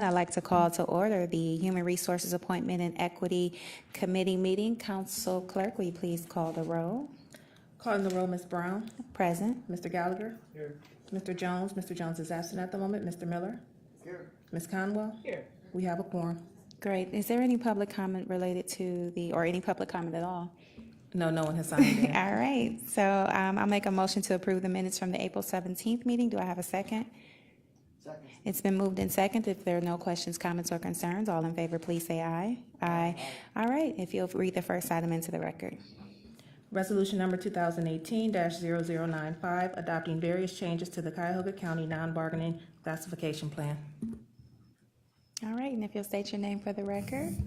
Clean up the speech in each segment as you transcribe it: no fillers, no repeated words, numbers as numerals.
I'd like to call to order the Human Resources Appointment and Equity Committee meeting. Council Clerk, will you please call the roll? Calling the roll, Ms. Brown. Present. Mr. Gallagher. Here. Mr. Jones. Mr. Jones is absent at the moment. Mr. Miller. Here. Ms. Conwell. Here. We have a quorum. Great. Is there any public comment related to or any public comment at all? No, no one has signed in. All right. So I'll make a motion to approve the minutes from the April 17th meeting. Do I have a second? Second. It's been moved in second. If there are no questions, comments, or concerns, all in favor, please say aye. Aye. All right. If you'll read the first item into the record. Resolution number 2018-0095, adopting various changes to the Cuyahoga County non-bargaining classification plan. All right. And if you'll state your name for the record.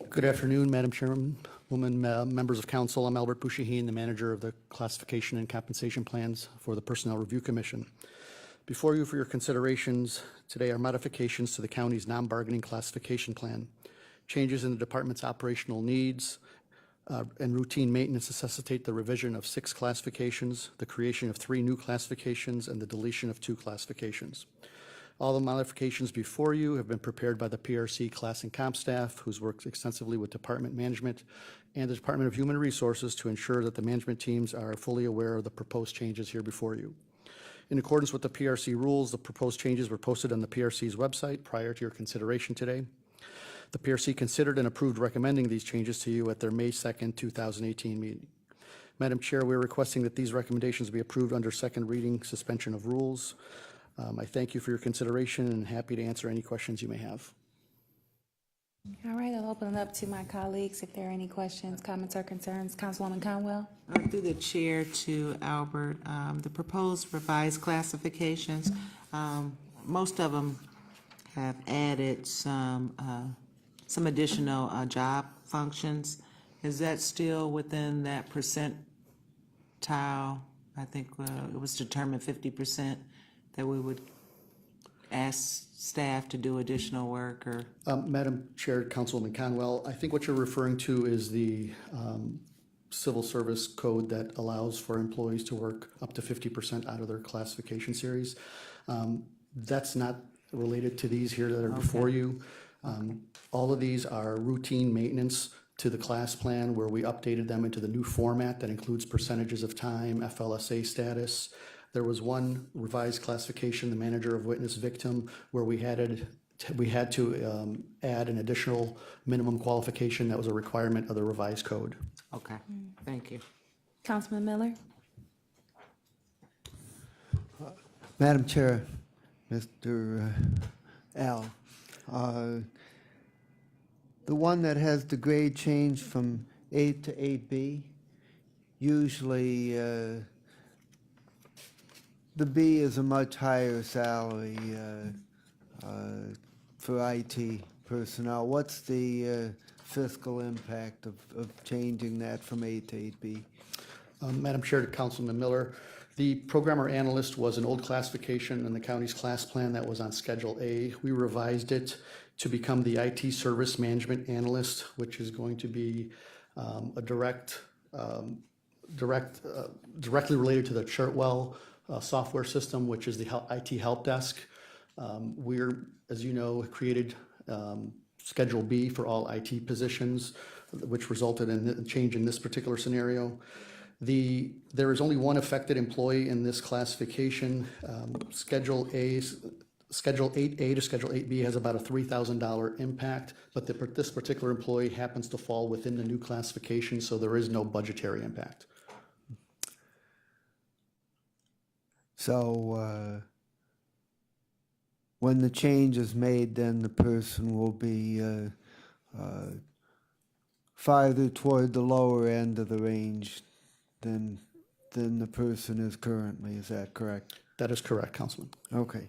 Good afternoon, Madam Chairwoman, members of council. I'm Albert Bouchahine, the manager of the Classification and Compensation Plans for the Personnel Review Commission. Before you for your considerations today are modifications to the county's non-bargaining classification plan. Changes in the department's operational needs and routine maintenance necessitate the revision of 6 classifications, the creation of 3 new classifications, and the deletion of 2 classifications. All the modifications before you have been prepared by the PRC Class and Comp staff, who's worked extensively with department management and the Department of Human Resources to ensure that the management teams are fully aware of the proposed changes here before you. In accordance with the PRC rules, the proposed changes were posted on the PRC's website prior to your consideration today. The PRC considered and approved recommending these changes to you at their May 2nd, 2018 meeting. Madam Chair, we're requesting that these recommendations be approved under second reading suspension of rules. I thank you for your consideration and happy to answer any questions you may have. All right. I'll open it up to my colleagues if there are any questions, comments, or concerns. Councilwoman Conwell. Through the chair to Albert, the proposed revised classifications, most of them have added some additional job functions. Is that still within that percentile? I think it was determined 50% that we would ask staff to do additional work, or? Madam Chair, Councilwoman Conwell, I think what you're referring to is the civil service code that allows for employees to work up to 50% out of their classification series. That's not related to these here that are before you. All of these are routine maintenance to the class plan where we updated them into the new format that includes percentages of time, FLSA status. There was one revised classification, the manager of witness victim, where we had to add an additional minimum qualification that was a requirement of the revised code. Okay, thank you. Councilman Miller. Madam Chair, Mr. Al, the one that has the grade change from 8 to 8B, usually the B is a much higher salary for IT personnel. What's the fiscal impact of changing that from 8 to 8B? Madam Chair, to Councilman Miller, the programmer analyst was an old classification in the county's class plan that was on Schedule A. We revised it to become the IT service management analyst, which is going to be a directly related to the Chartwell software system, which is the IT help desk. We're, as you know, created Schedule B for all IT positions, which resulted in a change in this particular scenario. There is only one affected employee in this classification. Schedule 8A to Schedule 8B has about a $3,000 impact, but this particular employee happens to fall within the new classification, so there is no budgetary impact. So when the change is made, then the person will be farther toward the lower end of the range than the person is currently. Is that correct? That is correct, Councilman. Okay.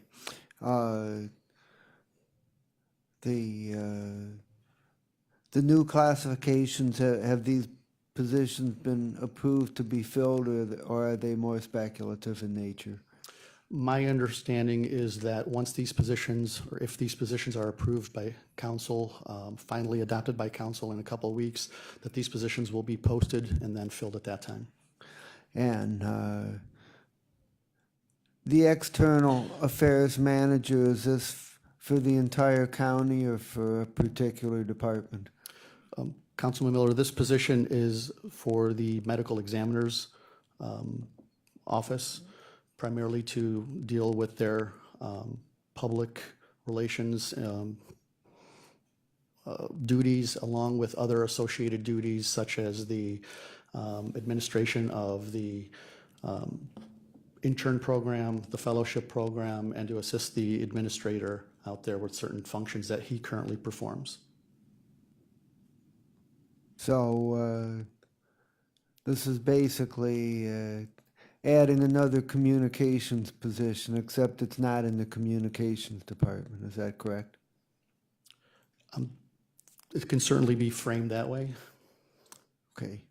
The new classifications, have these positions been approved to be filled, or are they more speculative in nature? My understanding is that once these positions, or if these positions are approved by council, finally adopted by council in a couple of weeks, that these positions will be posted and then filled at that time. And the external affairs manager, is this for the entire county or for a particular department? Councilman Miller, this position is for the medical examiner's office, primarily to deal with their public relations duties, along with other associated duties such as the administration of the intern program, the fellowship program, and to assist the administrator out there with certain functions that he currently performs. So this is basically adding another communications position, except it's not in the communications department. Is that correct? It can certainly be framed that way. Okay.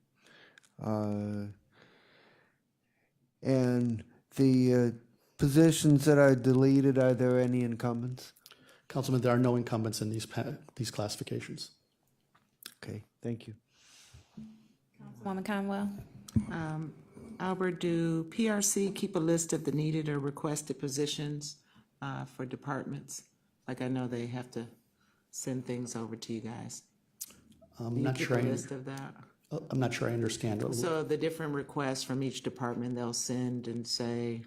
And the positions that are deleted, are there any incumbents? Councilman, there are no incumbents in these classifications. Okay, thank you. Woman Conwell? Albert, do PRC keep a list of the needed or requested positions for departments? Like, I know they have to send things over to you guys. Do I'm you not keep sure. a list of that? I'm not sure I understand. So the different requests from each department, they'll send and say,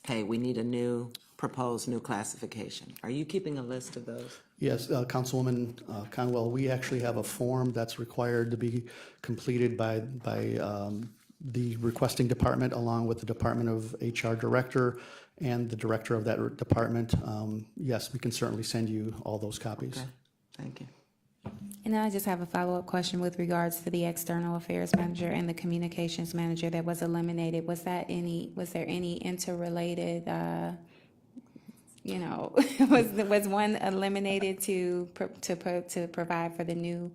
hey, we need a proposed new classification. Are you keeping a list of those? Yes, Councilwoman Conwell, we actually have a form that's required to be completed by the requesting department, along with the Department of HR Director and the Director of that department. Yes, we can certainly send you all those copies. Okay, thank you. And then I just have a follow-up question with regards to the External Affairs Manager and the Communications Manager that was eliminated. Was there any interrelated, was one eliminated to provide for the new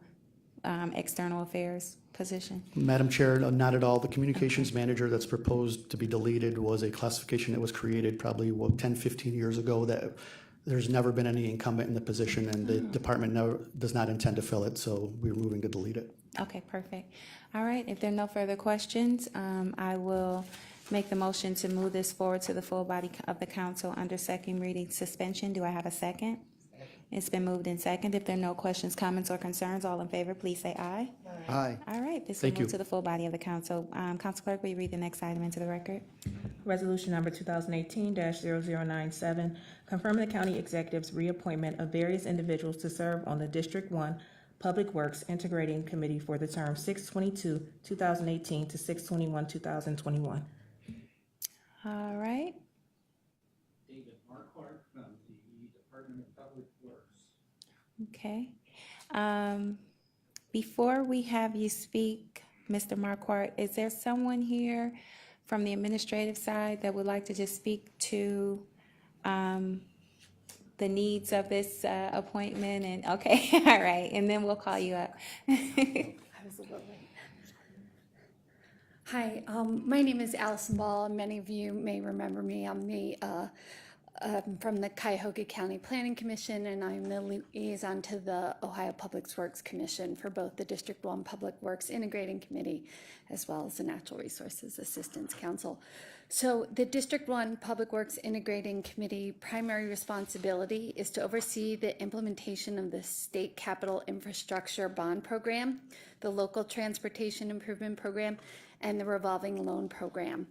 External Affairs position? Madam Chair, no, not at all. The Communications Manager that's proposed to be deleted was a classification that was created probably 10, 15 years ago, that there's never been any incumbent in the position, and the department does not intend to fill it, so we're moving to delete it. Okay, perfect. All right, if there are no further questions, I will make the motion to move this forward to the full body of the council under second reading suspension. Do I have a second? It's been moved in second. If there are no questions, comments, or concerns, all in favor, please say aye. Aye. All right, this will Thank move you. to the full body of the council. Council Clerk, will you read the next item into the record? Resolution number 2018-0097, confirming the county executive's reappointment of various individuals to serve on the District 1 Public Works Integrating Committee for the term 6/22/2018 to 6/21/2021. All right. David Marquardt from the Department of Public Works. Okay. Before we have you speak, Mr. Marquardt, is there someone here from the administrative side that would like to just speak to the needs of this appointment? And okay, all right, and then we'll call you up. Hi, my name is Allison Ball, and many of you may remember me. I'm from the Cuyahoga County Planning Commission, and I'm the liaison to the Ohio Public Works Commission for both the District 1 Public Works Integrating Committee as well as the Natural Resources Assistance Council. So the District 1 Public Works Integrating Committee primary responsibility is to oversee the implementation of the State Capital Infrastructure Bond Program, the Local Transportation Improvement Program, and the Revolving Loan Program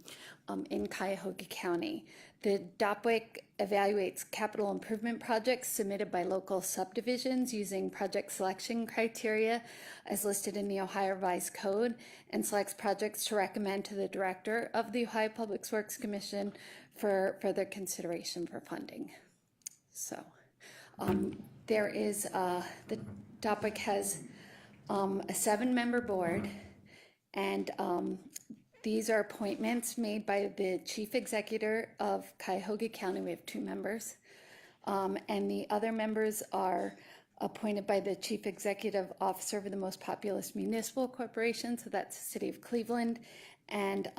in Cuyahoga County. The DOPWIC evaluates capital improvement projects submitted by local subdivisions using project selection criteria as listed in the Ohio Revised Code, and selects projects to recommend to the Director of the Ohio Public Works Commission for further consideration for funding. So there is, the DOPWIC has a 7-member board, and these are appointments made by the Chief Executive of Cuyahoga County. We have 2 members. And the other members are appointed by the Chief Executive Officer of the most populous municipal corporation, so that's the City of Cleveland, and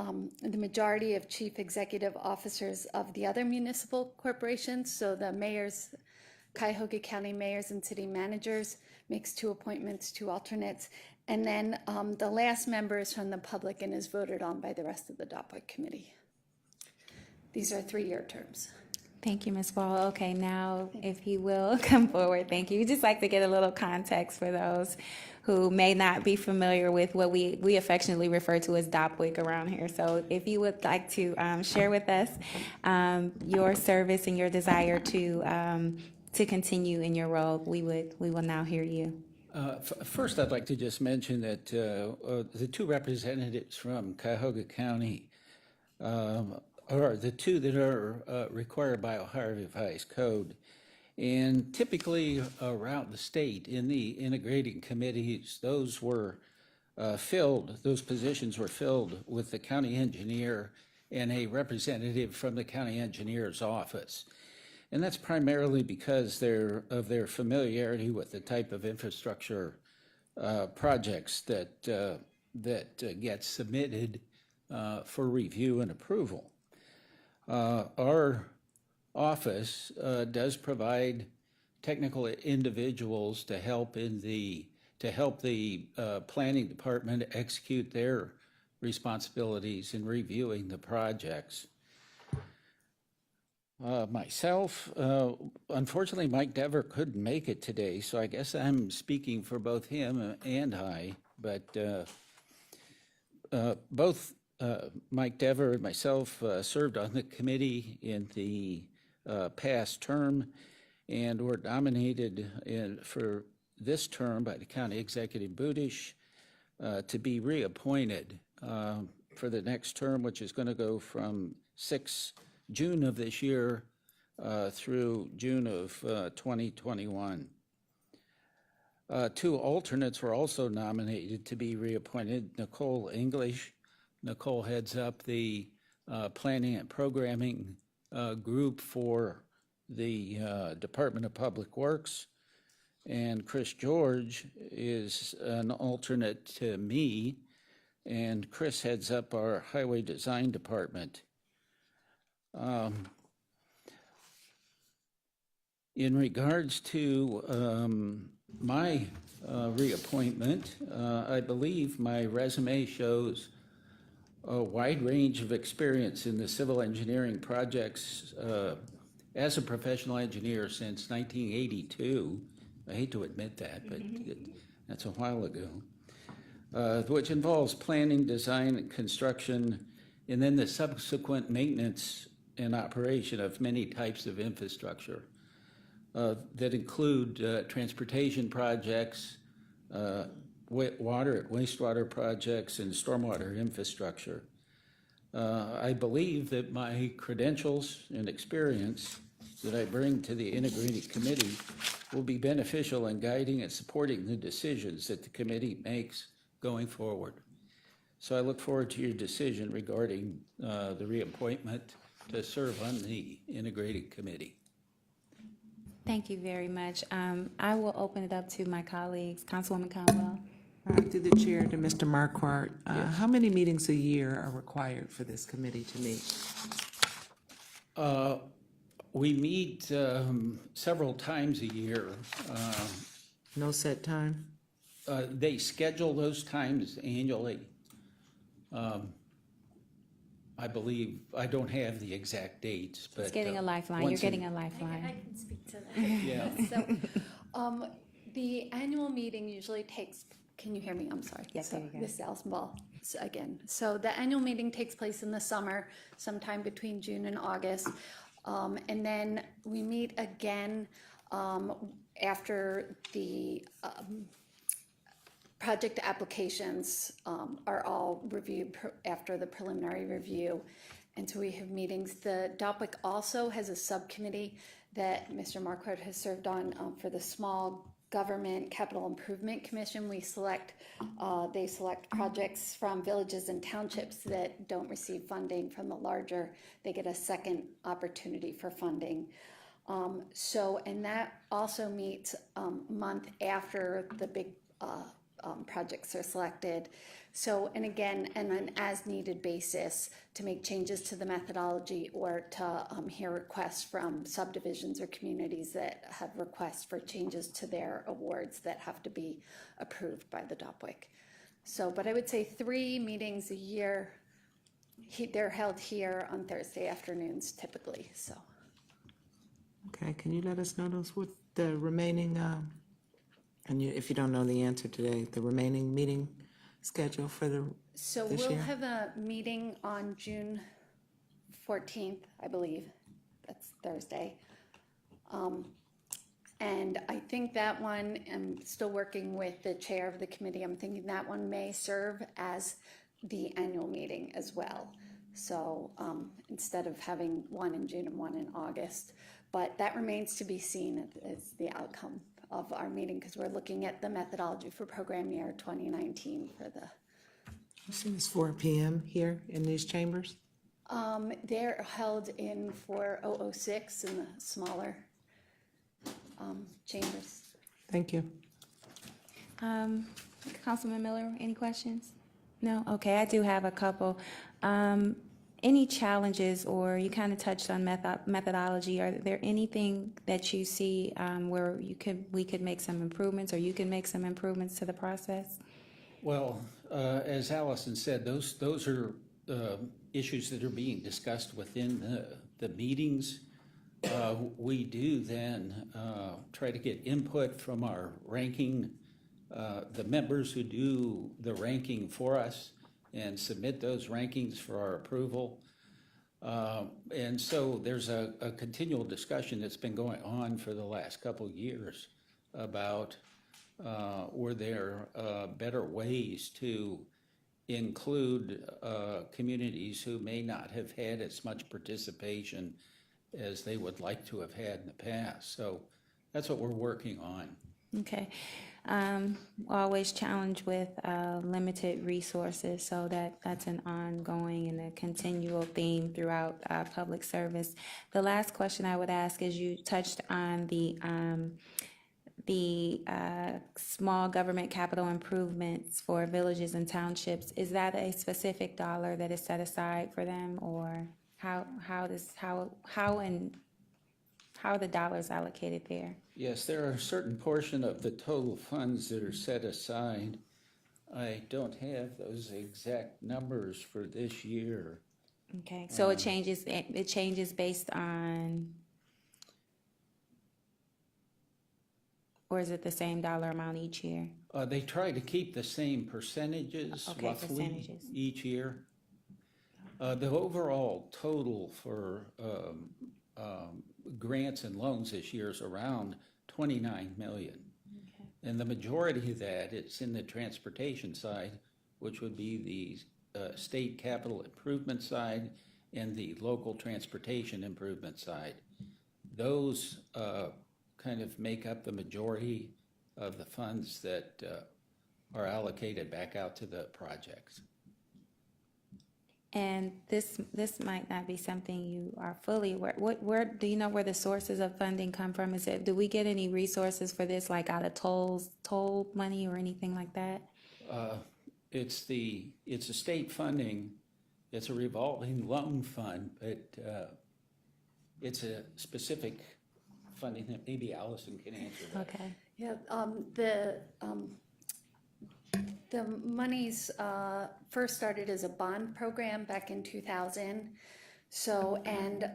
the majority of Chief Executive Officers of the other municipal corporations, so the mayors, Cuyahoga County mayors and city managers, makes 2 appointments, 2 alternates. And then the last member is from the public and is voted on by the rest of the DOPWIC committee. These are 3-year terms. Thank you, Ms. Ball. Okay, now if he will come forward, thank you. We just like to get a little context for those who may not be familiar with what we affectionately refer to as DOPWIC around here. So if you would like to share with us your service and your desire to continue in your role, we will now hear you. First, I'd like to just mention that the two representatives from Cuyahoga County are the two that are required by Ohio Revised Code. And typically around the state in the integrating committees, those positions were filled with the county engineer and a representative from the county engineer's office. And that's primarily because of their familiarity with the type of infrastructure projects that get submitted for review and approval. Our office does provide technical individuals to help the planning department execute their responsibilities in reviewing the projects. Myself, unfortunately, Mike Dever couldn't make it today, so I guess I'm speaking for both him and I, but both Mike Dever and myself served on the committee in the past term and were nominated for this term by the County Executive Budish to be reappointed for the next term, which is going to go from June of this year through June of 2021. Two alternates were also nominated to be reappointed. Nicole English. Nicole heads up the planning and programming group for the Department of Public Works. And Chris George is an alternate to me, and Chris heads up our Highway Design Department. In regards to my reappointment, I believe my resume shows a wide range of experience in the civil engineering projects as a professional engineer since 1982. I hate to admit that, but that's a while ago, which involves planning, design, and construction, and then the subsequent maintenance and operation of many types of infrastructure that include transportation projects, wastewater projects, and stormwater infrastructure. I believe that my credentials and experience that I bring to the Integrated Committee will be beneficial in guiding and supporting the decisions that the committee makes going forward. So I look forward to your decision regarding the reappointment to serve on the Integrated Committee. Thank you very much. I will open it up to my colleagues. Councilwoman Conwell. Through the chair to Mr. Marquardt, how many meetings a year are required for this committee to meet? We meet several times a year. No set time? They schedule those times annually. I believe, I don't have the exact dates, but. It's getting a lifeline. You're getting a lifeline. I can speak to that. Yeah. So, the annual meeting usually takes, can you hear me? I'm sorry. Yes, there you go. This is Alison Ball again. So the annual meeting takes place in the summer, sometime between June and August. And then we meet again after the project applications are all reviewed after the preliminary review. And so we have meetings. The DOPWIC also has a subcommittee that Mr. Marquardt has served on for the Small Government Capital Improvement Commission. They select projects from villages and townships that don't receive funding from the larger. They get a second opportunity for funding. And that also meets a month after the big projects are selected. So, and again, on an as-needed basis to make changes to the methodology or to hear requests from subdivisions or communities that have requests for changes to their awards that have to be approved by the DOPWIC. So, but I would say 3 meetings a year. They're held here on Thursday afternoons typically, so. Okay, can you let us know those, what the remaining, and you, if you don't know the answer today, the remaining meeting schedule for So this we'll year? have a meeting on June 14th, I believe. That's Thursday. And I think that one, I'm still working with the chair of the committee. I'm thinking that one may serve as the annual meeting as well. So instead of having one in June and one in August. But that remains to be seen as the outcome of our meeting, because we're looking at the methodology for program year 2019 for the. I see it's 4 PM here in these chambers. They're held in 4006 in the smaller chambers. Thank you. Councilman Miller, any questions? No? Okay, I do have a couple. Any challenges, or you kind of touched on methodology, are there anything that you see where we could make some improvements, or you can make some improvements to the process? Well, as Allison said, those are issues that are being discussed within the meetings. We do then try to get input from our ranking, the members who do the ranking for us and submit those rankings for our approval. And so there's a continual discussion that's been going on for the last couple of years about were there better ways to include communities who may not have had as much participation as they would like to have had in the past. So that's what we're working on. Okay. Always challenged with limited resources, so that's an ongoing and a continual theme throughout public service. The last question I would ask is, you touched on the small government capital improvements for villages and townships. Is that a specific dollar that is set aside for them, or how are the dollars allocated there? Yes, there are a certain portion of the total funds that are set aside. I don't have those exact numbers for this year. Okay, so it changes based on, or is it the same dollar amount each year? They try to keep the same percentages Okay, roughly percentages. each year. The overall total for grants and loans this year is around 29 million. And the majority of that is in the transportation side, which would be the state capital improvement side and the local transportation improvement side. Those kind of make up the majority of the funds that are allocated back out to the projects. And this might not be something you are fully aware. Where do you know where the sources of funding come from? Do we get any resources for this, like out of toll money or anything like that? It's a state funding. It's a revolving loan fund, but it's a specific funding that maybe Allison can answer that. Okay. Yeah, the monies first started as a bond program back in 2000. So, and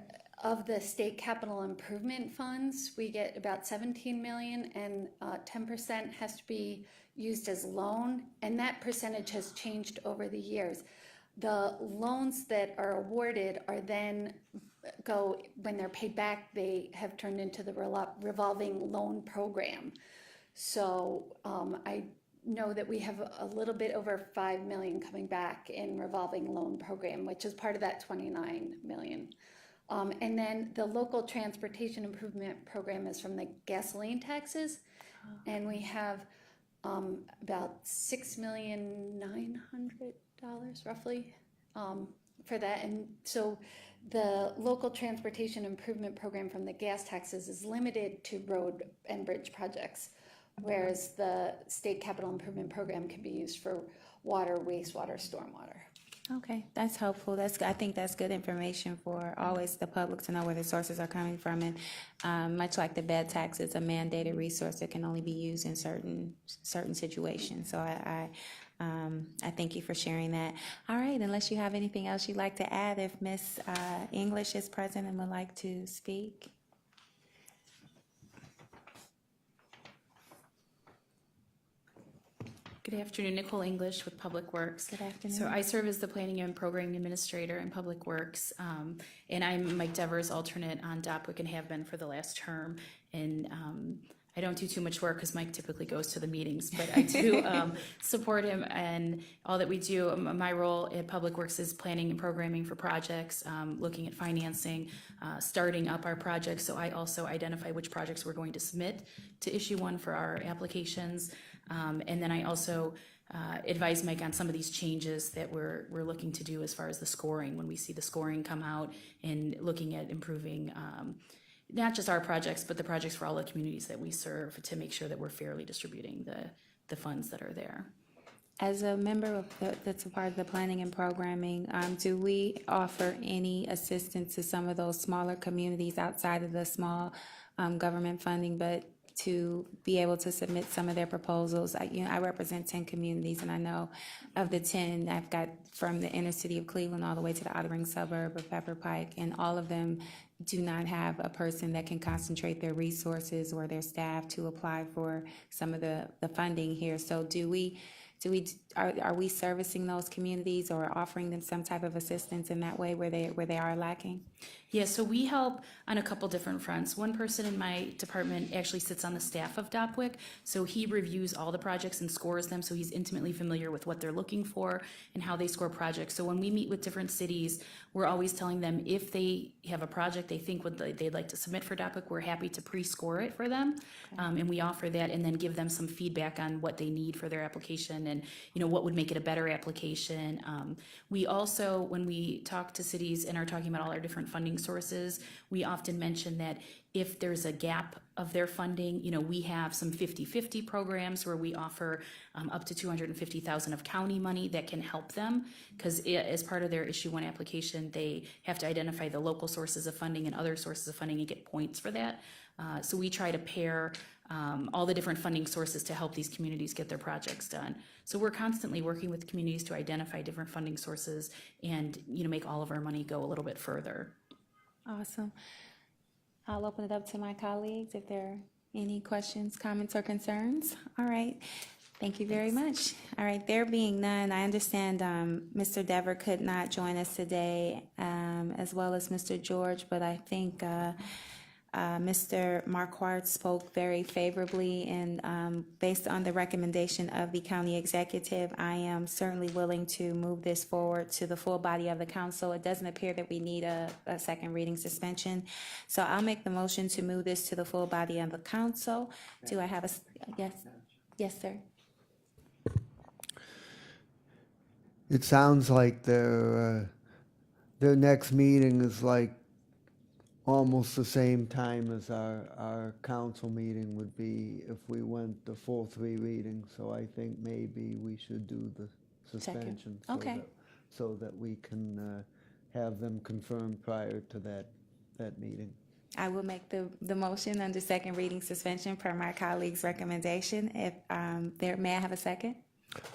of the state capital improvement funds, we get about 17 million, and 10% has to be used as loan, and that percentage has changed over the years. The loans that are awarded are then when they're paid back, they have turned into the revolving loan program. So I know that we have a little bit over 5 million coming back in revolving loan program, which is part of that 29 million. And then the local transportation improvement program is from the gasoline taxes, and we have about $6,900,000 roughly for that. And so the local transportation improvement program from the gas taxes is limited to road and bridge projects, whereas the state capital improvement program can be used for water, wastewater, stormwater. Okay, that's helpful. I think that's good information for always the public to know where the sources are coming from. And much like the bed tax, it's a mandated resource that can only be used in certain situations. So I thank you for sharing that. All right, unless you have anything else you'd like to add, if Ms. English is present and would like to speak. Good afternoon, Nicole English with Public Works. Good afternoon. So I serve as the Planning and Programming Administrator in Public Works, and I'm Mike Devers' alternate on DOPWIC and have been for the last term. And I don't do too much work because Mike typically goes to the meetings, but I do support him and all that we do. My role at Public Works is planning and programming for projects, looking at financing, starting up our projects. So I also identify which projects we're going to submit to issue one for our applications. And then I also advise Mike on some of these changes that we're looking to do as far as the scoring, when we see the scoring come out, and looking at improving not just our projects, but the projects for all the communities that we serve, to make sure that we're fairly distributing the funds that are there. As a member of that's a part of the planning and programming, do we offer any assistance to some of those smaller communities outside of the small government funding, but to be able to submit some of their proposals? I represent 10 communities, and I know of the 10, I've got from the inner city of Cleveland all the way to the outer ring suburb of Pepper Pike, and all of them do not have a person that can concentrate their resources or their staff to apply for some of the funding here. So are we servicing those communities or offering them some type of assistance in that way where they are lacking? Yeah, so we help on a couple different fronts. One person in my department actually sits on the staff of DOPWIC, so he reviews all the projects and scores them, so he's intimately familiar with what they're looking for and how they score projects. So when we meet with different cities, we're always telling them if they have a project they think they'd like to submit for DOPWIC, we're happy to pre-score it for them, and we offer that, and then give them some feedback on what they need for their application and what would make it a better application. We also, when we talk to cities and are talking about all our different funding sources, we often mention that if there's a gap of their funding, we have some 50-50 programs where we offer up to $250,000 of county money that can help them, because as part of their issue one application, they have to identify the local sources of funding and other sources of funding and get points for that. So we try to pair all the different funding sources to help these communities get their projects done. So we're constantly working with communities to identify different funding sources and make all of our money go a little bit further. Awesome. I'll open it up to my colleagues if there are any questions, comments, or concerns. All right. Thank you very much. All right, there being none, I understand Mr. Dever could not join us today, as well as Mr. George, but I think Mr. Marquardt spoke very favorably, and based on the recommendation of the county executive, I am certainly willing to move this forward to the full body of the council. It doesn't appear that we need a second reading suspension, so I'll make the motion to move this to the full body of the council. Do I have yes? Yes, sir. It sounds like their next meeting is like almost the same time as our council meeting would be if we went the full 3 readings. So I think maybe we should do the suspension. Okay. So that we can have them confirmed prior to that meeting. I will make the motion under second reading suspension per my colleague's recommendation. If may I have a second?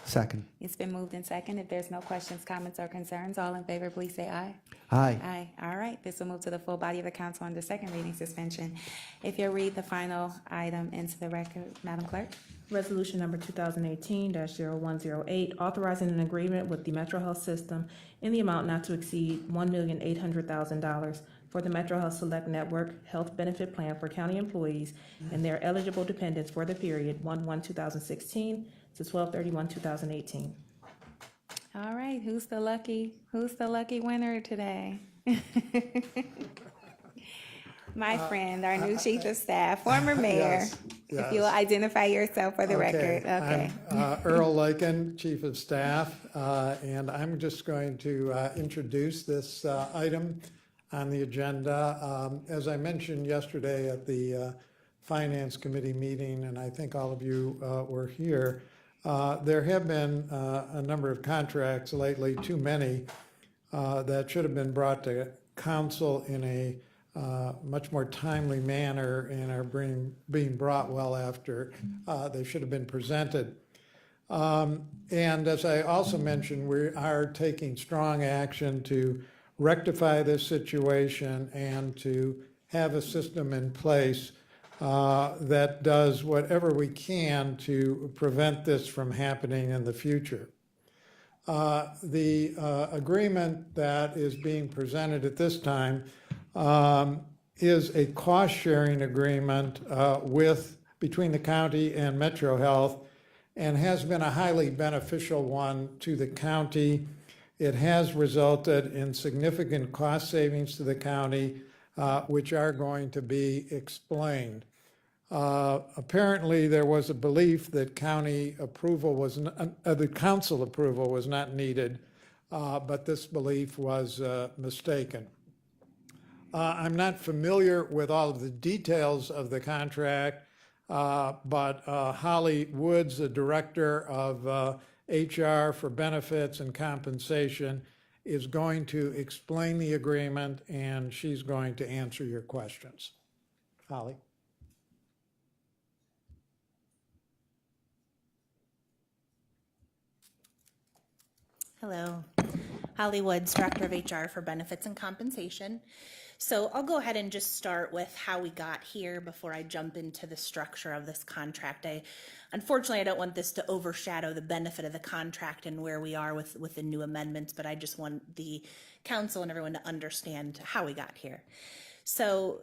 Second. It's been moved in second. If there's no questions, comments, or concerns, all in favor, please say aye. Aye. Aye. All right, this will move to the full body of the council under second reading suspension. If you'll read the final item into the record, Madam Clerk. Resolution number 2018-0108, authorizing an agreement with the Metro Health System in the amount not to exceed $1,800,000 for the Metro Health Select Network Health Benefit Plan for county employees and their eligible dependents for the period 1/1/2016 to 12/31/2018. All right, who's the lucky winner today? My friend, our new chief of staff, former mayor. If you'll identify yourself for the record. Okay. I'm Earl Lakin, Chief of Staff, and I'm just going to introduce this item on the agenda. As I mentioned yesterday at the Finance Committee meeting, and I think all of you were here, there have been a number of contracts lately, too many, that should have been brought to council in a much more timely manner and are being brought well after they should have been presented. And as I also mentioned, we are taking strong action to rectify this situation and to have a system in place that does whatever we can to prevent this from happening in the future. The agreement that is being presented at this time is a cost-sharing agreement between the county and Metro Health, and has been a highly beneficial one to the county. It has resulted in significant cost savings to the county, which are going to be explained. Apparently, there was a belief that county approval was, the council approval was not needed, but this belief was mistaken. I'm not familiar with all of the details of the contract, but Holly Woods, the Director of HR for Benefits and Compensation, is going to explain the agreement, and she's going to answer your questions. Holly? Hello, Holly Woods, Director of HR for Benefits and Compensation. So I'll go ahead and just start with how we got here before I jump into the structure of this contract. Unfortunately, I don't want this to overshadow the benefit of the contract and where we are with the new amendments, but I just want the council and everyone to understand how we got here. So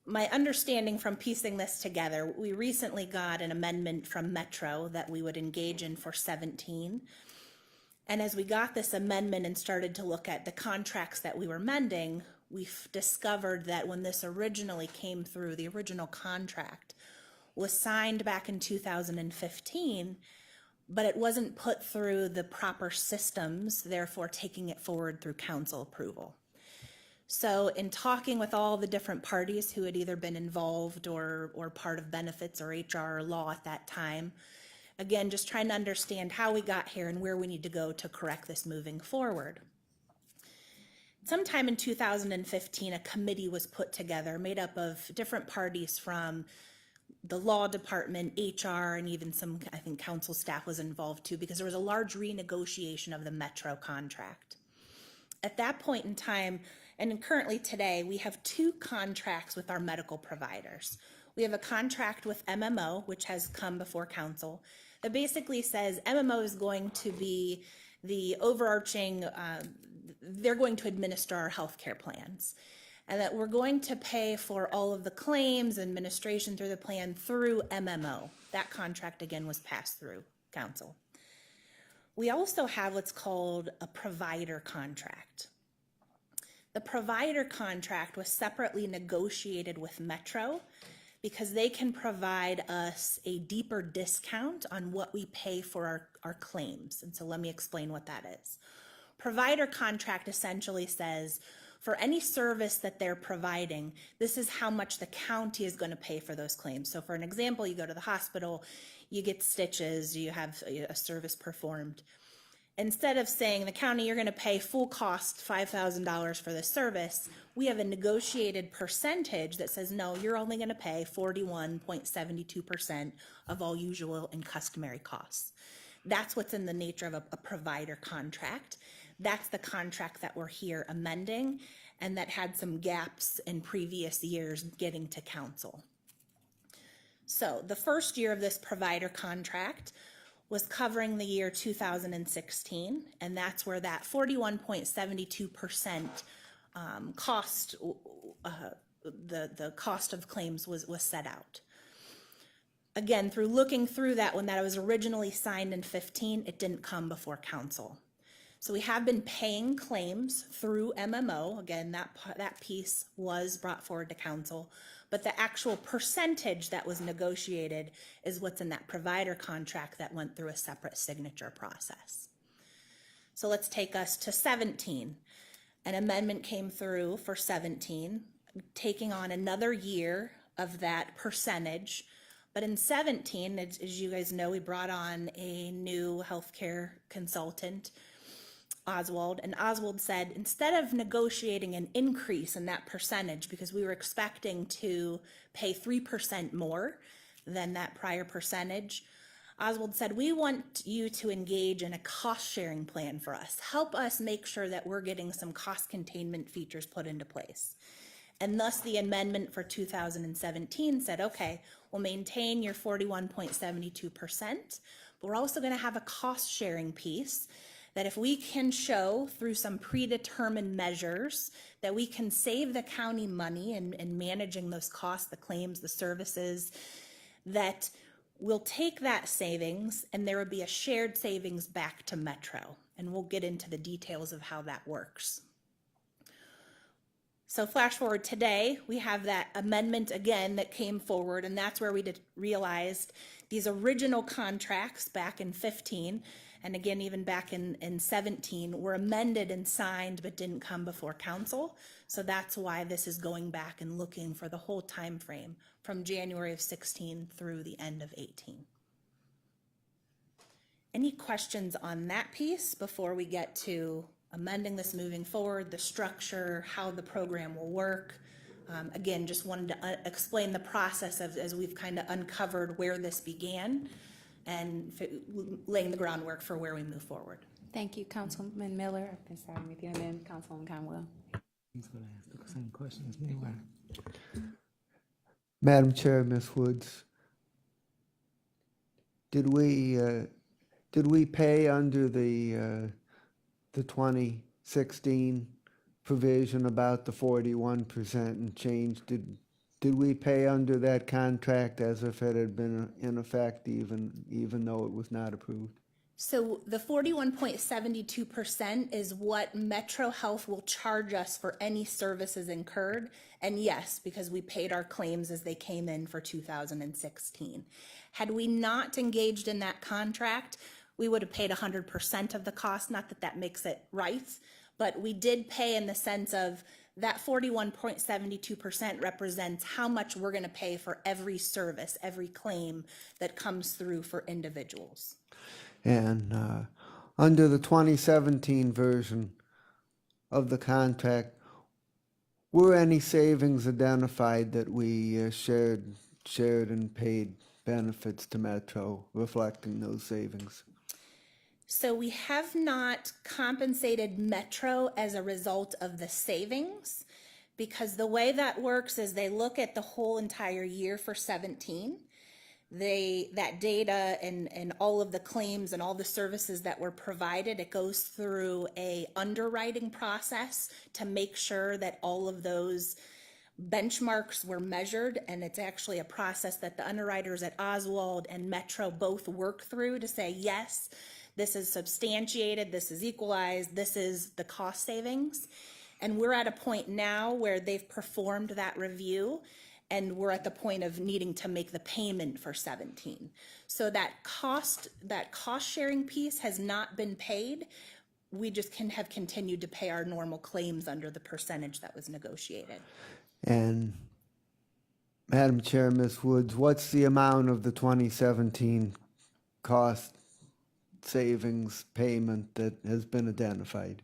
my understanding from piecing this together, we recently got an amendment from Metro that we would engage in for 17. And as we got this amendment and started to look at the contracts that we were mending, we've discovered that when this originally came through, the original contract was signed back in 2015, but it wasn't put through the proper systems, therefore taking it forward through council approval. So in talking with all the different parties who had either been involved or part of benefits or HR or law at that time, again, just trying to understand how we got here and where we need to go to correct this moving forward. Sometime in 2015, a committee was put together made up of different parties from the law department, HR, and even some, I think, council staff was involved too, because there was a large renegotiation of the Metro contract. At that point in time, and currently today, we have 2 contracts with our medical providers. We have a contract with MMO, which has come before council, that basically says MMO is going to be the overarching, they're going to administer our healthcare plans, and that we're going to pay for all of the claims, administration through the plan through MMO. That contract, again, was passed through council. We also have what's called a provider contract. The provider contract was separately negotiated with Metro because they can provide us a deeper discount on what we pay for our claims. And so let me explain what that is. Provider contract essentially says for any service that they're providing, this is how much the county is going to pay for those claims. So for an example, you go to the hospital, you get stitches, you have a service performed. Instead of saying the county, you're going to pay full cost $5,000 for this service, we have a negotiated percentage that says, no, you're only going to pay 41.72% of all usual and customary costs. That's what's in the nature of a provider contract. That's the contract that we're here amending, and that had some gaps in previous years getting to council. So the first year of this provider contract was covering the year 2016, and that's where that 41.72% cost, the cost of claims was set out. Again, through looking through that, when that was originally signed in 15, it didn't come before council. So we have been paying claims through MMO. Again, that piece was brought forward to council, but the actual percentage that was negotiated is what's in that provider contract that went through a separate signature process. So let's take us to 17. An amendment came through for 17, taking on another year of that percentage. But in 17, as you guys know, we brought on a new healthcare consultant, Oswald, and Oswald said, instead of negotiating an increase in that percentage, because we were expecting to pay 3% more than that prior percentage, Oswald said, we want you to engage in a cost sharing plan for us. Help us make sure that we're getting some cost containment features put into place. And thus the amendment for 2017 said, okay, we'll maintain your 41.72%, but we're also going to have a cost sharing piece that if we can show through some predetermined measures that we can save the county money in managing those costs, the claims, the services, that we'll take that savings and there will be a shared savings back to Metro. And we'll get into the details of how that works. So flash forward today, we have that amendment again that came forward, and that's where we realized these original contracts back in 15, and again, even back in 17, were amended and signed but didn't come before council. So that's why this is going back and looking for the whole time frame from January of 16 through the end of 18. Any questions on that piece before we get to amending this moving forward, the structure, how the program will work? Again, just wanted to explain the process as we've kind of uncovered where this began and laying the groundwork for where we move forward. Thank you, Councilman Miller. I've been starting with you, and then Councilwoman Conwell. He's going to ask the same question as me. Madam Chair, Ms. Woods, did we pay under the 2016 provision about the 41% and change? Did we pay under that contract as if it had been in effect even though it was not approved? So the 41.72% is what Metro Health will charge us for any services incurred. And yes, because we paid our claims as they came in for 2016. Had we not engaged in that contract, we would have paid 100% of the cost. Not that that makes it right, but we did pay in the sense of that 41.72% represents how much we're going to pay for every service, every claim that comes through for individuals. And under the 2017 version of the contract, were any savings identified that we shared and paid benefits to Metro reflecting those savings? So we have not compensated Metro as a result of the savings, because the way that works is they look at the whole entire year for 17. That data and all of the claims and all the services that were provided, it goes through a underwriting process to make sure that all of those benchmarks were measured, and it's actually a process that the underwriters at Oswald and Metro both work through to say, yes, this is substantiated, this is equalized, this is the cost savings. And we're at a point now where they've performed that review, and we're at the point of needing to make the payment for 17. So that cost sharing piece has not been paid. We just have continued to pay our normal claims under the percentage that was negotiated. And Madam Chair, Ms. Woods, what's the amount of the 2017 cost savings payment that has been identified?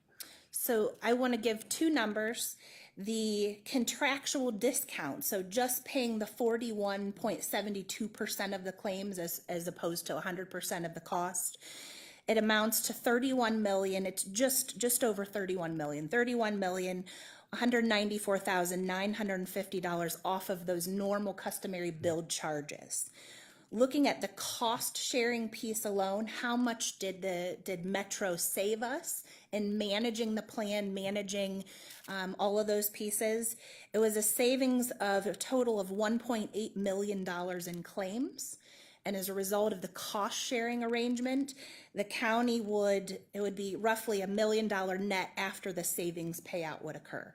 So I want to give two numbers. The contractual discount, so just paying the 41.72% of the claims as opposed to 100% of the cost, it amounts to 31 million. It's just over 31 million. 194,950 off of those normal customary billed charges. Looking at the cost sharing piece alone, how much did Metro save us in managing the plan, managing all of those pieces? It was a savings of a total of $1.8 million in claims. And as a result of the cost sharing arrangement, the county would be roughly $1 million net after the savings payout would occur.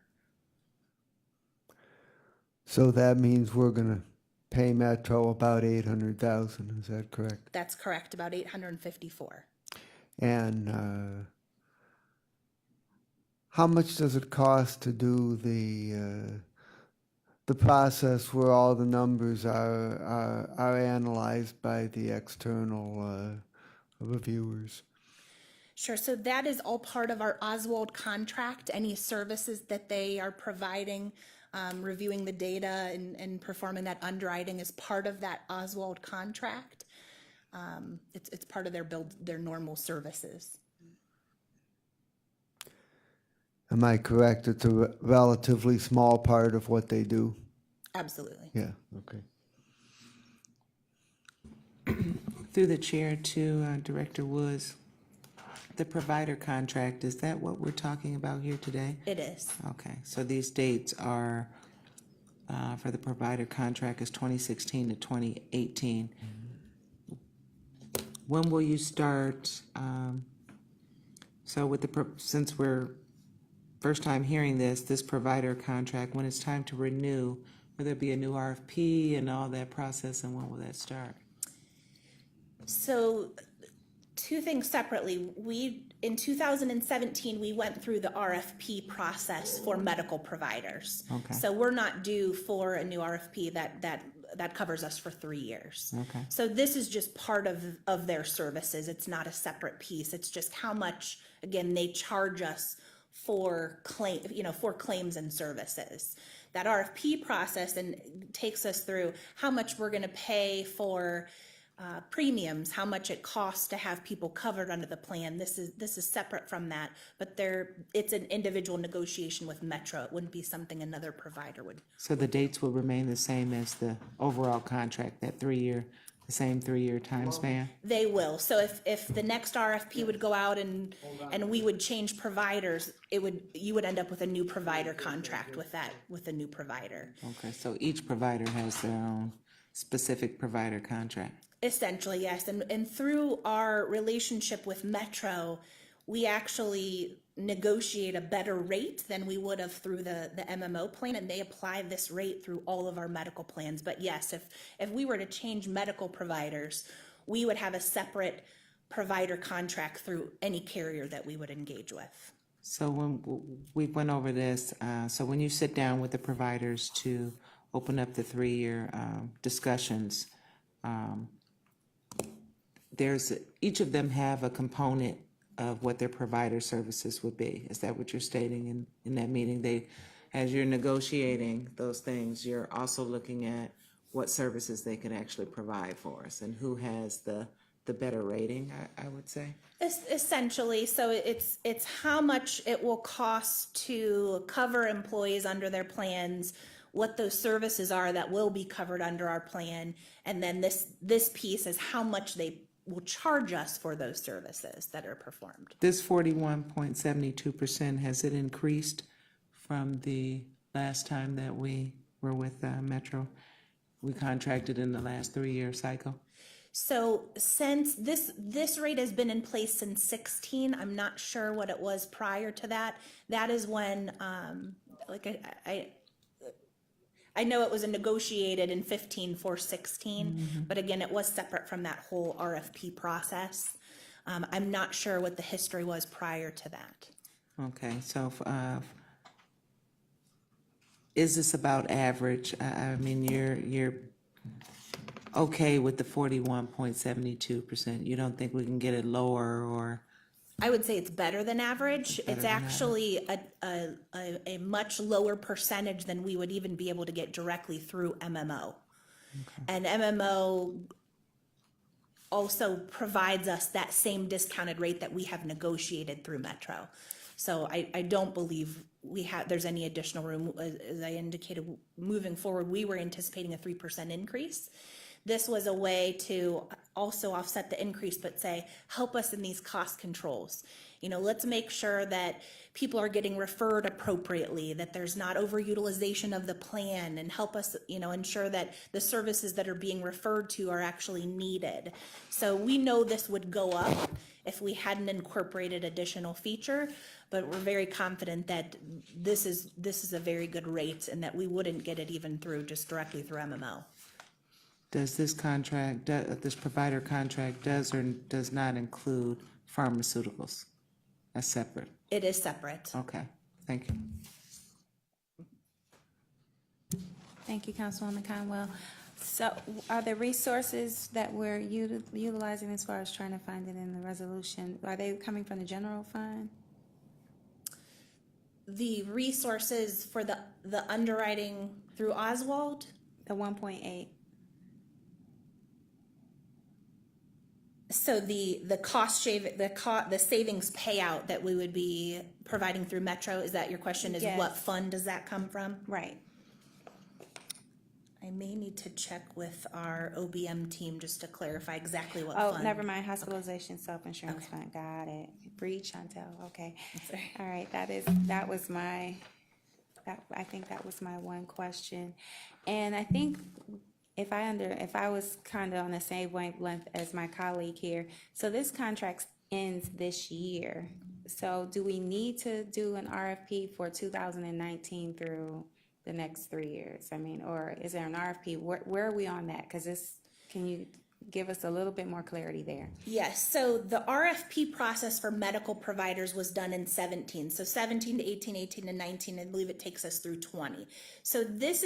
So that means we're going to pay Metro about $800,000, is that correct? That's correct, about 854. And how much does it cost to do the process where all the numbers are analyzed by the external reviewers? Sure, so that is all part of our Oswald contract. Any services that they are providing, reviewing the data and performing that underwriting is part of that Oswald contract. It's part of their normal services. Am I correct? It's a relatively small part of what they do? Absolutely. Yeah, okay. Through the chair to Director Woods, the provider contract, is that what we're talking about here today? It is. Okay, so these dates are, for the provider contract is 2016 to 2018. When will you start, so with since we're first time hearing this provider contract, when it's time to renew, will there be a new RFP and all that process, and when will that start? So, two things separately. In 2017, we went through the RFP process for medical providers. Okay. So we're not due for a new RFP that covers us for 3 years. Okay. So this is just part of their services. It's not a separate piece. It's just how much, again, they charge us for claims and services. That RFP process and takes us through how much we're going to pay for premiums, how much it costs to have people covered under the plan. This is separate from that, but it's an individual negotiation with Metro. It wouldn't be something another provider would. So the dates will remain the same as the overall contract, that 3-year, the same 3-year time span? They will. So if the next RFP would go out and we would change providers, you would end up with a new provider contract with a new provider. Okay, so each provider has their own specific provider contract. Essentially, yes. And through our relationship with Metro, we actually negotiate a better rate than we would have through the MMO plan, and they apply this rate through all of our medical plans. But yes, if we were to change medical providers, we would have a separate provider contract through any carrier that we would engage with. So when we went over this, so when you sit down with the providers to open up the 3-year discussions, each of them have a component of what their provider services would be. Is that what you're stating in that meeting? As you're negotiating those things, you're also looking at what services they can actually provide for us and who has the better rating, I would say. Essentially, so it's how much it will cost to cover employees under their plans, what those services are that will be covered under our plan, and then this piece is how much they will charge us for those services that are performed. This 41.72%, has it increased from the last time that we were with Metro? We contracted in the last 3-year cycle? So since this rate has been in place since 16, I'm not sure what it was prior to that. That is when, I know it was negotiated in 15 for 16, but again, it was separate from that whole RFP process. I'm not sure what the history was prior to that. Okay, so is this about average? I mean, you're okay with the 41.72%. You don't think we can get it lower, or? I would say it's better than average. It's actually a much lower percentage than we would even be able to get directly through MMO. And MMO also provides us that same discounted rate that we have negotiated through Metro. So I don't believe there's any additional room. As I indicated, moving forward, we were anticipating a 3% increase. This was a way to also offset the increase, but say, help us in these cost controls. Let's make sure that people are getting referred appropriately, that there's not overutilization of the plan, and help us, ensure that the services that are being referred to are actually needed. So we know this would go up if we hadn't incorporated additional feature, but we're very confident that this is a very good rate and that we wouldn't get it even just directly through MMO. Does this contract, this provider contract does or does not include pharmaceuticals? That's separate. It is separate. Okay, thank you. Thank you, Councilwoman Conwell. So are the resources that we're utilizing as far as trying to find it in the resolution, are they coming from the general fund? The resources for the underwriting through Oswald, The 1.8? So the the savings payout that we would be providing through Metro, is that your question, is what Yes. fund does that come from? Right. I may need to check with our OBM team just to clarify exactly what Oh, fund. never mind, hospitalization, self-insurance fund, got it. Breathe, Chantel, okay. All right, I think that was my one question. And I think if I was kind of on the same wavelength as my colleague here, so this contract ends this year. So do we need to do an RFP for 2019 through the next 3 years? I mean, or is there an RFP? Where are we on that? Because can you give us a little bit more clarity there? Yes, so the RFP process for medical providers was done in 17. So 17 to 18, 18 to 19, I believe it takes us through 20. So this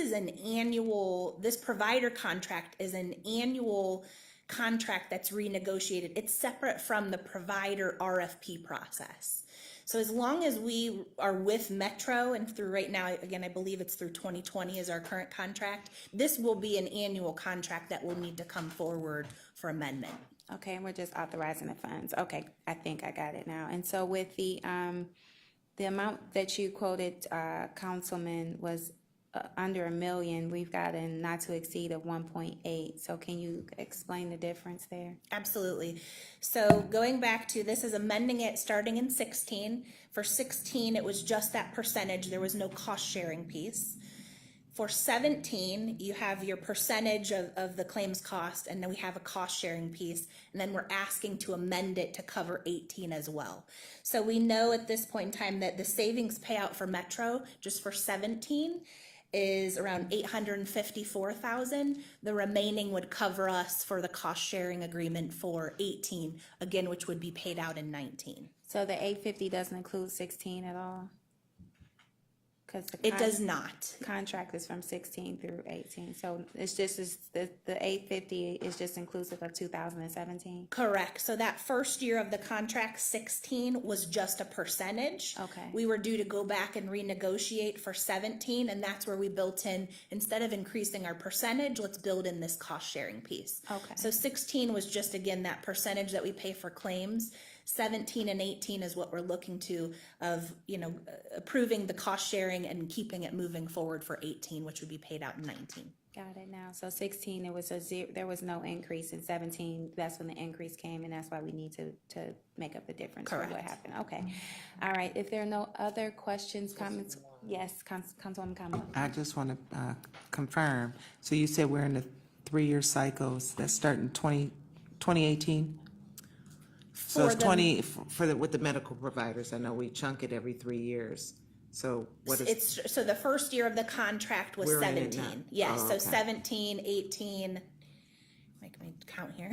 provider contract is an annual contract that's renegotiated. It's separate from the provider RFP process. So as long as we are with Metro and through right now, again, I believe it's through 2020 is our current contract, this will be an annual contract that will need to come forward for amendment. Okay, and we're just authorizing the funds. Okay, I think I got it now. And so with the amount that you quoted, Councilman, was under $1 million. We've got a not to exceed of 1.8. So can you explain the difference there? Absolutely. So going back to, this is amending it starting in 16. For 16, it was just that percentage. There was no cost sharing piece. For 17, you have your percentage of the claims cost, and then we have a cost sharing piece, and then we're asking to amend it to cover 18 as well. So we know at this point in time that the savings payout for Metro, just for 17, is around $854,000. The remaining would cover us for the cost sharing agreement for 18, again, which would be paid out in 19. So the 850 doesn't include 16 at all? Because It does not. contract is from 16 through 18. So it's just the 850 is just inclusive of 2017? Correct. So that first year of the contract, 16, was just a percentage. Okay. We were due to go back and renegotiate for 17, and that's where we built in, instead of increasing our percentage, let's build in this cost sharing piece. Okay. So 16 was just, again, that percentage that we pay for claims. 17 and 18 is what we're looking to, of, approving the cost sharing and keeping it moving forward for 18, which would be paid out in 19. Got it now. So 16, there was no increase. In 17, that's when the increase came, and that's why we need to make up the difference for what Correct. happened. Okay. All right. If there are no other questions, comments, yes, Councilwoman Kamala. I just want to confirm. So you said we're in the 3-year cycles that start in 2018? So For it's the- 20, with the medical providers, I know we chunk it every 3 years. So what is? So the first year of the contract was We're in it 17. now. Yes, Oh, so okay. 17, 18, make me count here.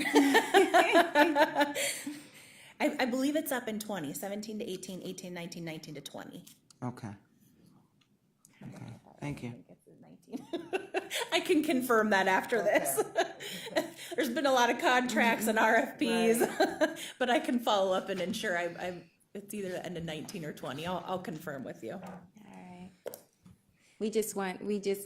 I believe it's up in 20, 17 to 18, 18, 19, 19 to 20. Okay. Okay, thank you. I can confirm that after this. There's been a lot of contracts and RFPs, but I can follow up and ensure it's either the end of 19 or 20. I'll confirm with you. All right. We just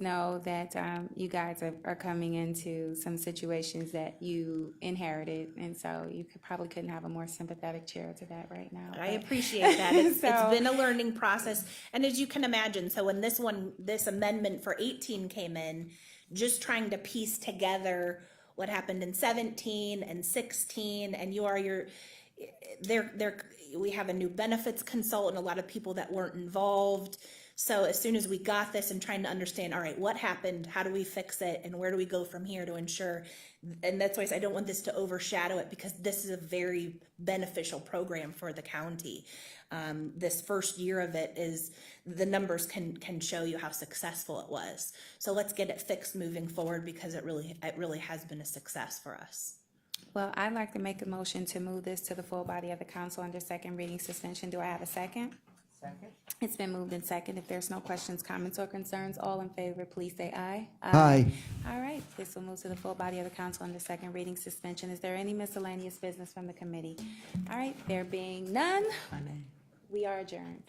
know that you guys are coming into some situations that you inherited, and so you probably couldn't have a more sympathetic chair to that right now. I but- appreciate that. It's So- been a learning process. And as you can imagine, so when this amendment for 18 came in, just trying to piece together what happened in 17 and 16, and we have a new benefits consultant, a lot of people that weren't involved. So as soon as we got this and trying to understand, all right, what happened? How do we fix it? And where do we go from here to ensure? And that's why I don't want this to overshadow it, because this is a very beneficial program for the county. This first year of it is, the numbers can show you how successful it was. So let's get it fixed moving forward, because it really has been a success for us. Well, I'd like to make a motion to move this to the full body of the council under second reading suspension. Do I have a second? Second. It's been moved and second. If there's no questions, comments, or concerns, all in favor, please say aye. Aye. All right, this will move to the full body of the council under second reading suspension. Is there any miscellaneous business from the committee? All right, there being none, we are adjourned.